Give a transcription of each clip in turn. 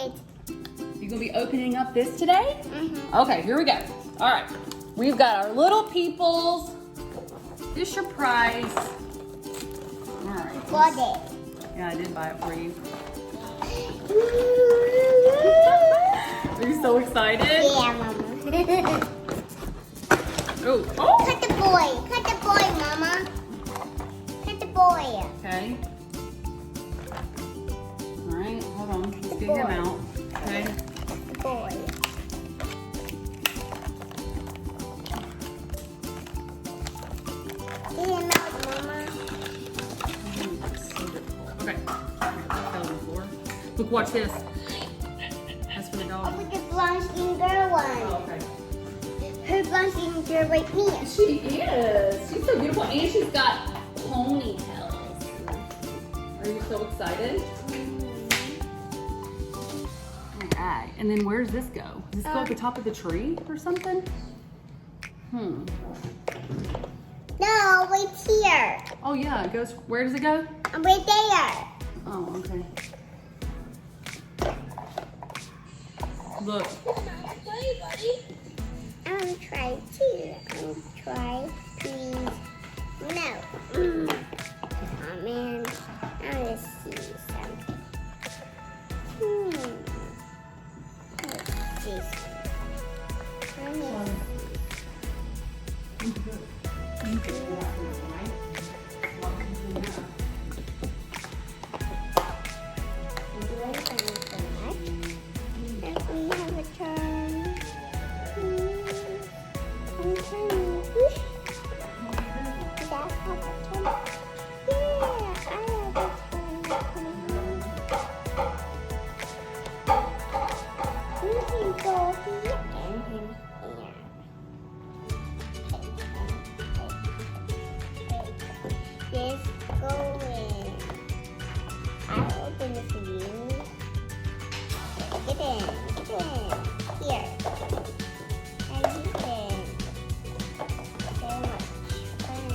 it. You gonna be opening up this today? Mm-hmm. Okay, here we go. All right, we've got our little peoples. This is your prize. All right. Bought it. Yeah, I did buy it for you. Are you so excited? Yeah, Mama. Oh. Cut the boy. Cut the boy, Mama. Cut the boy. Okay. All right, hold on. Let's get boy. him out. Okay. The boy. Get him out, Mama. It's so difficult. Okay. Fell on the floor. Look, watch this. That's for the I'll dog. put the blonde skin girl one. Oh, okay. Her blonde skin girl like me. She is. She's so beautiful, and she's got ponytails. Are you so excited? Okay. And then where does this go? Does this go at the top of the tree or something? Hmm. No, right here. Oh yeah, it goes. Where does it go? I'm right there. Oh, okay. Look. I'm try too. I'm try, please. No. Oh man, I want to see something. Let's see something. If we have a turn. I'm turning. Does that have a turn? Yeah, I have a turn. We can go here and him here. Yes, go in. I'll open it for you. Get in. Here. And get in. So much fun.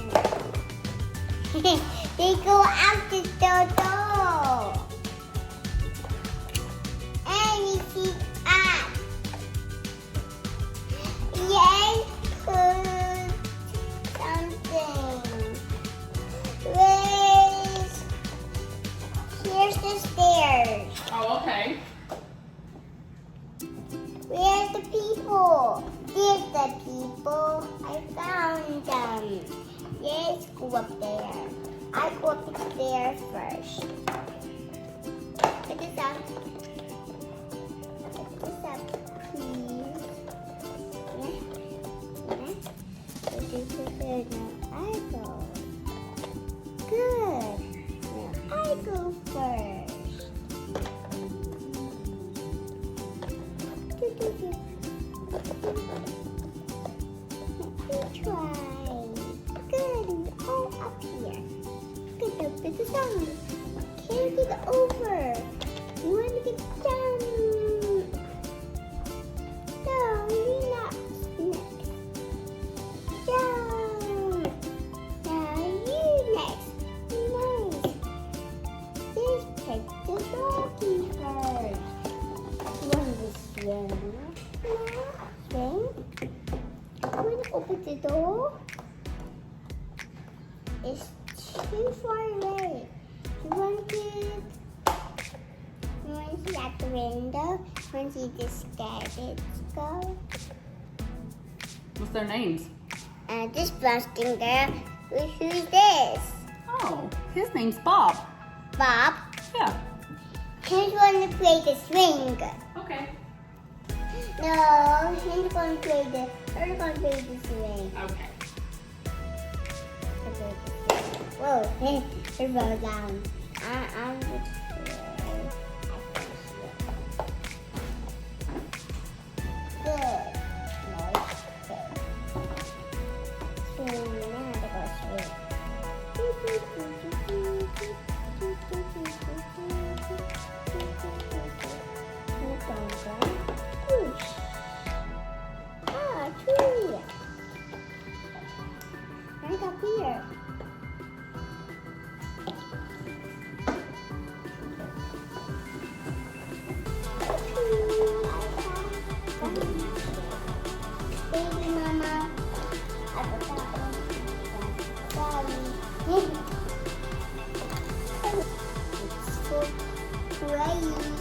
They go out the door. And you see up. Yay, put something. Here's the stairs. Oh, okay. Where's the people? There's the people. I found them. Let's go up there. I go up there first. Put this up. Put this up, please. Yeah. Now I go. Good. Now I go first. Let me try. Good. Oh, up here. Good. Now put this down. Can't get over. You want to get down. No, you're not. Next. Down. Now you next. Nice. Let's pick the doggy first. You want to swim? Swim? I want to open the door. It's too far away. You want to see at the window? You want to see the scarlett go? What's their names? This plastic girl. Who's this? Oh, his name's Bob. Bob. Yeah. He's going to play the swing. Okay. No, he's going to play the. We're going to play the swing. Okay. Whoa, it fell down. I'm just good. Nice. Good. Swing. Now to go swing. Whoosh. Ah, tree. Right up here. It's so pretty.